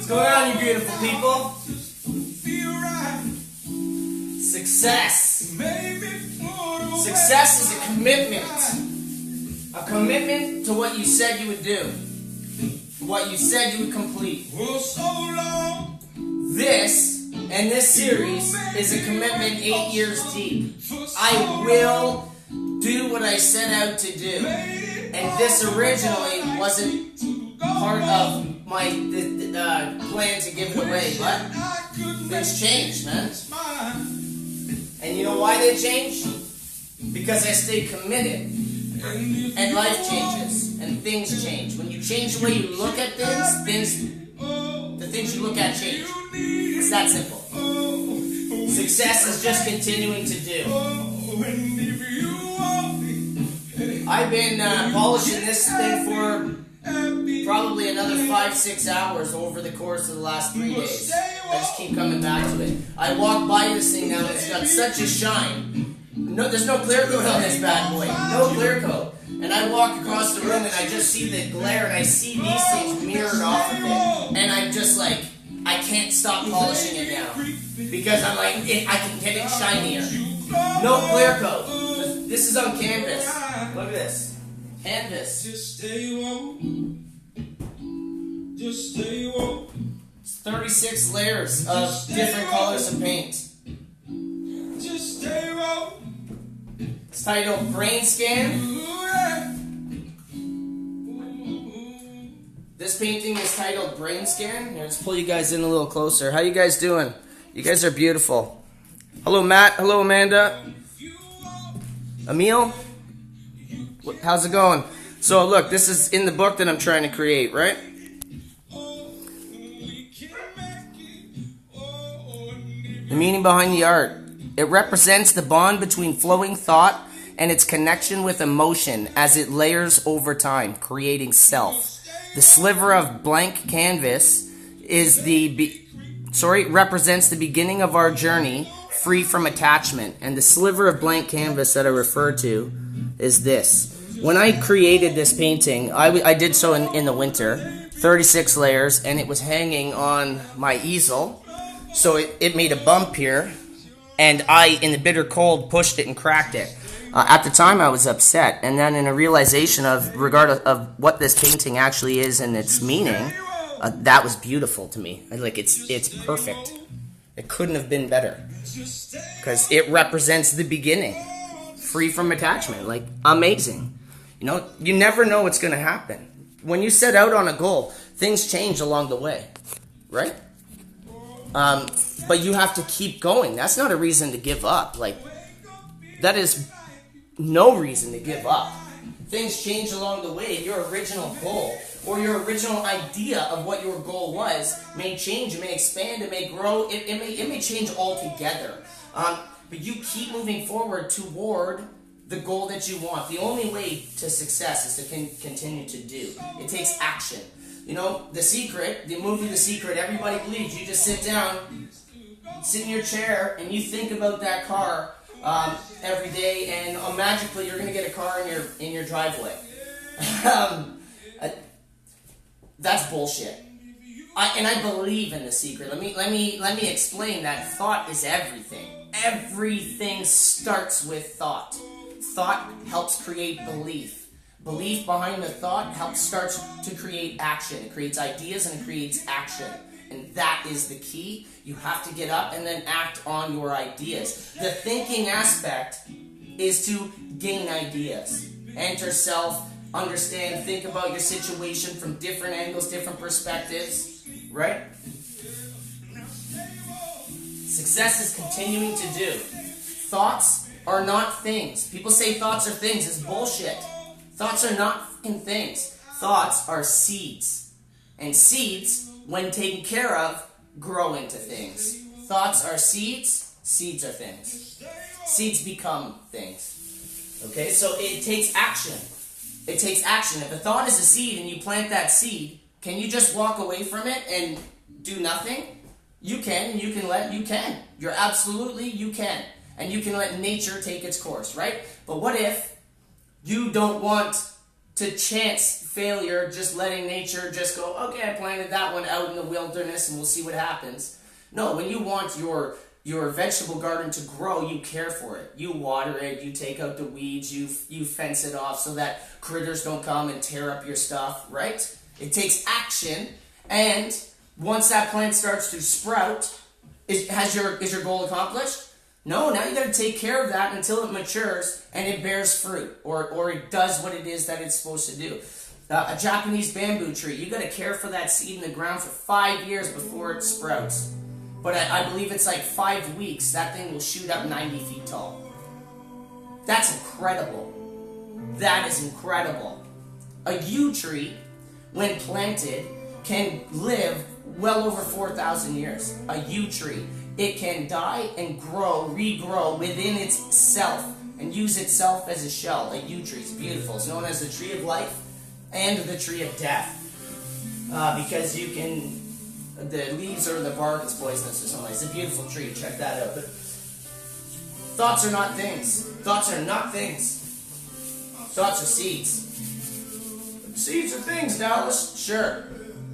going on, you beautiful people? Success. Success is a commitment. A commitment to what you said you would do. What you said you would complete. This series is a commitment 8 years deep. I will do what I set out to do. And this originally wasn't part of my plan to give it away, but things changed, man. And you know why they changed? Because I stayed committed. And life changes, and things change. When you change the way you look at things, the things you look at change. It's that simple. Success is just continuing to do. I've been polishing this thing for probably another 5-6 hours over the course of the last 3 days. I just keep coming back to it. I walk by this thing now and it's got such a shine. No, there's no clear coat on this bad boy. No clear coat. And I walk across the room and I just see the glare and I see these things mirrored off of it. And I'm just like, I can't stop polishing it now. Because I'm like, I can get it shinier. No clear coat. This is on canvas. Look at this. Canvas. Just stay woke. Just stay woke. It's 36 layers of different colors of paint. Just stay woke. It's titled Brain Scan. This painting is titled Brain Scan. Here, let's pull you guys in a little closer. How you guys doing? You guys are beautiful. Hello, Matt. Hello, Amanda. Emil? How's it going? So, look, this is in the book that I'm trying to create, right? The meaning behind the art. It represents the bond between flowing thought and its connection with emotion as it layers over time, creating self. The sliver of blank canvas is represents the beginning of our journey free from attachment. And the sliver of blank canvas that I refer to is this. When I created this painting, I did so in the winter, 36 layers, and it was hanging on my easel. So it made a bump here, and I, in the bitter cold, pushed it and cracked it. At the time, I was upset, and then in a realization of what this painting actually is and its meaning, that was beautiful to me. It's perfect. It couldn't have been better, because it represents the beginning, free from attachment. Like, amazing. You know, you never know what's going to happen. When you set out on a goal, things change along the way, right? But you have to keep going. That's not a reason to give up. Like, that is no reason to give up. Things change along the way. Your original goal or your original idea of what your goal was may change, it may expand, it may grow, it may change altogether. But you keep moving forward toward the goal that you want. The only way to success is to continue to do. It takes action. You know, The Secret, the movie The Secret, everybody believes you just sit down, sit in your chair, and you think about that car every day, and magically you're going to get a car in your driveway. That's bullshit. I believe in The Secret. Let me explain that thought is everything. Everything starts with thought. Thought helps create belief. Belief behind the thought starts to create action. It creates ideas and it creates action. And that is the key. You have to get up and then act on your ideas. The thinking aspect is to gain ideas. Enter self, understand, think about your situation from different angles, different perspectives. Right? Success is continuing to do. Thoughts are not things. People say thoughts are things. It's bullshit. Thoughts are not fucking things. Thoughts are seeds. And seeds, when taken care of, grow into things. Thoughts are seeds. Seeds are things. Seeds become things. Okay, so it takes action. It takes action. If a thought is a seed and you plant that seed, can you just walk away from it and do nothing? You can. You can. You can. And you can let nature take its course, right? But what if you don't want to chance failure, just letting nature just go, okay, I planted that one out in the wilderness and we'll see what happens. No, when you want your vegetable garden to grow, you care for it. You water it, you take out the weeds, you fence it off so that critters don't come and tear up your stuff, right? It takes action, and once that plant starts to sprout, is your goal accomplished? No, now you got to take care of that until it matures and it bears fruit, or it does what it is that it's supposed to do. A Japanese bamboo tree, you got to care for that seed in the ground for 5 years before it sprouts. But I believe it's like 5 weeks, that thing will shoot up 90 feet tall. That's incredible. That is incredible. A yew tree, when planted, can live well over 4,000 years. A yew tree. It can die and grow, regrow within itself and use itself as a shell. A yew tree is beautiful. It's known as the tree of life and the tree of death. Because you can... the leaves or the bark is poisonous or something. It's a beautiful tree. Check that out. But thoughts are not things. Thoughts are not things. Thoughts are seeds. Seeds are things, Dallas. Sure.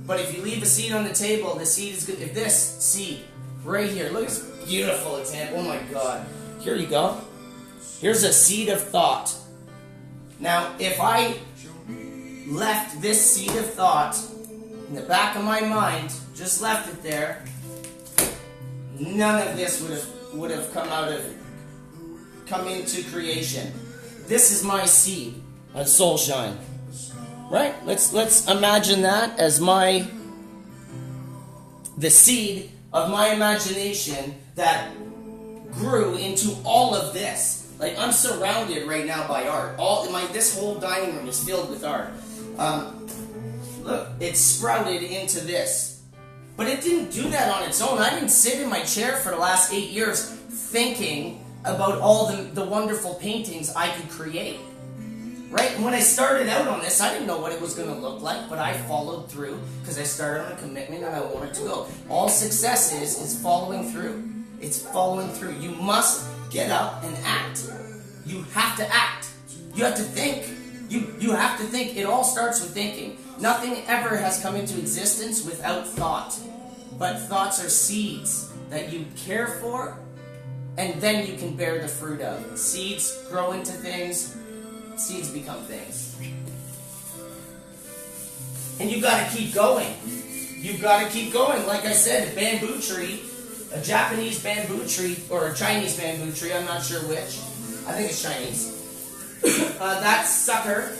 But if you leave a seed on the table, the seed is good. If this seed right here, look at this beautiful example. Oh my God. Here you go. Here's a seed of thought. Now, if I left this seed of thought in the back of my mind, just left it there, none of this would have come into creation. This is my seed of soul shine. Right? Let's imagine that as the seed of my imagination that grew into all of this. Like, I'm surrounded right now by art. This whole dining room is filled with art. Look, it sprouted into this. But it didn't do that on its own. I didn't sit in my chair for the last 8 years thinking about all the wonderful paintings I could create. Right? And when I started out on this, I didn't know what it was going to look like, but I followed through because I started on a commitment and I wanted to go. All success is following through. It's following through. You must get up and act. You have to act. You have to think. You have to think. It all starts with thinking. Nothing ever has come into existence without thought. But thoughts are seeds that you care for, and then you can bear the fruit of. Seeds grow into things. Seeds become things. And you gotta keep going. You gotta keep going. Like I said, a bamboo tree, a Japanese bamboo tree, or a Chinese bamboo tree, I'm not sure which. I think it's Chinese. That sucker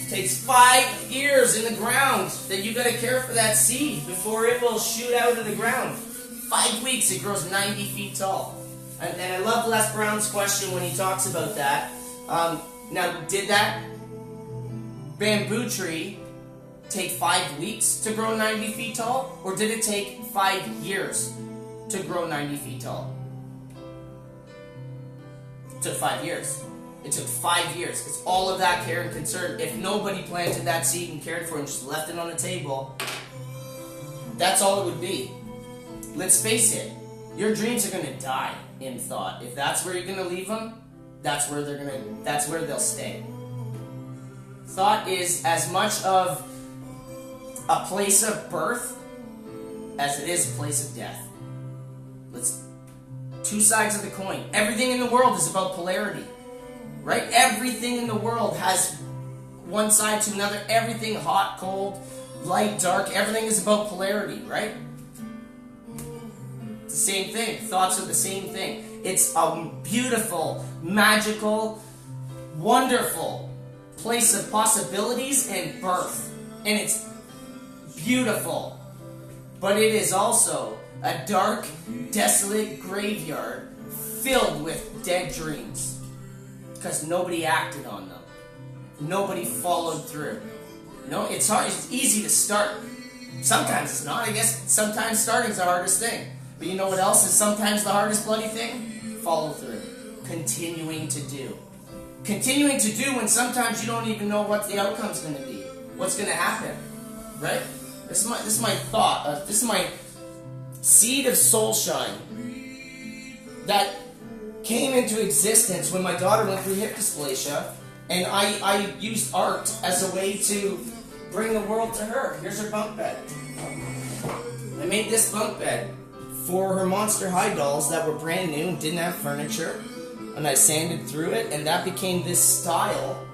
takes 5 years in the ground that you gotta care for that seed before it will shoot out of the ground. 5 weeks, it grows 90 feet tall. And I love Les Brown's question when he talks about that. Now, did that bamboo tree take 5 weeks to grow 90 feet tall? Or did it take 5 years to grow 90 feet tall? It took 5 years. It took 5 years. It's all of that care and concern. If nobody planted that seed and cared for it and just left it on the table, that's all it would be. Let's face it. Your dreams are going to die in thought. If that's where you're going to leave them, that's where they'll stay. Thought is as much of a place of birth as it is a place of death. Two sides of the coin. Everything in the world is about polarity. Right? Everything in the world has one side to another. Everything hot, cold, light, dark. Everything is about polarity, right? It's the same thing. Thoughts are the same thing. It's a beautiful, magical, wonderful place of possibilities and birth. And it's beautiful. But it is also a dark, desolate graveyard filled with dead dreams. Because nobody acted on them. Nobody followed through. No, it's hard. It's easy to start. Sometimes it's not. I guess sometimes starting's the hardest thing. But you know what else is sometimes the hardest bloody thing? Follow through. Continuing to do. Continuing to do when sometimes you don't even know what the outcome's going to be. What's going to happen. Right? This is my thought. This is my seed of soul shine. That came into existence when my daughter went through hip dysplasia And I used art as a way to bring the world to her. Here's her bunk bed. I made this bunk bed for her Monster High dolls that were brand new and didn't have furniture. And I sanded through it, and that became this style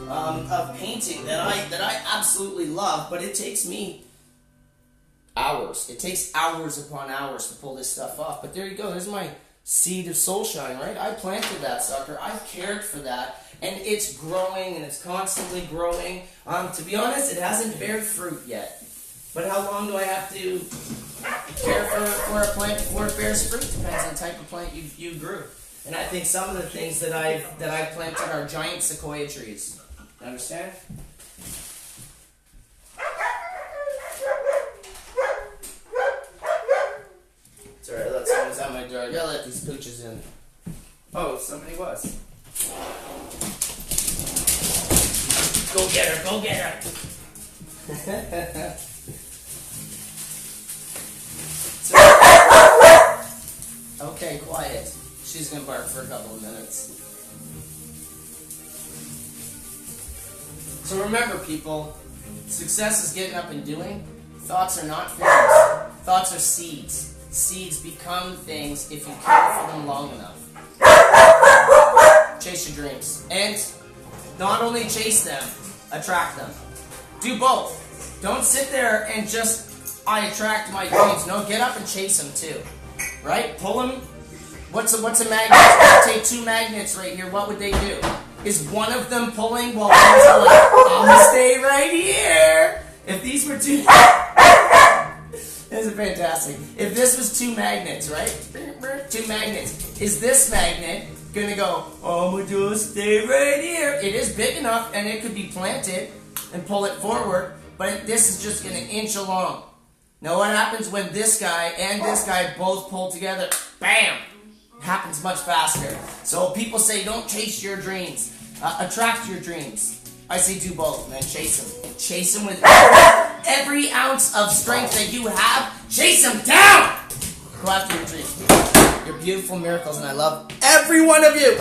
of painting that I absolutely love. But it takes me hours. It takes hours upon hours to pull this stuff off. But there you go. There's my seed of soul shine, right? I planted that sucker. I cared for that. And it's growing, and it's constantly growing. To be honest, it hasn't bared fruit yet. But how long do I have to care for a plant before it bears fruit? Depends on the type of plant you grew. And I think some of the things that I've planted are giant sequoia trees. You understand? It's alright, look, someone's at my door. I gotta let these pooches in. Oh, somebody was. Go get her, go get her! Okay, quiet. She's gonna bark for a couple of minutes. So remember, people, success is getting up and doing. Thoughts are not things. Thoughts are seeds. Seeds become things if you care for them long enough. Chase your dreams. And not only chase them, attract them. Do both. Don't sit there and just, I attract my dreams. No, get up and chase them too. Right? Pull them. What's a magnet? Take two magnets right here. What would they do? Is one of them pulling while one's like, I'm gonna stay right here? If these were two... This is fantastic. If this was two magnets, right? Two magnets. Is this magnet gonna go, I'm gonna just stay right here? It is big enough and it could be planted and pull it forward, but this is just gonna inch along. Now what happens when this guy and this guy both pull together? Bam! Happens much faster. So people say don't chase your dreams. Attract your dreams. I say do both, man. Chase them. Chase them with every ounce of strength that you have. Chase them down! Go after your dreams. You're beautiful miracles, and I love every one of you.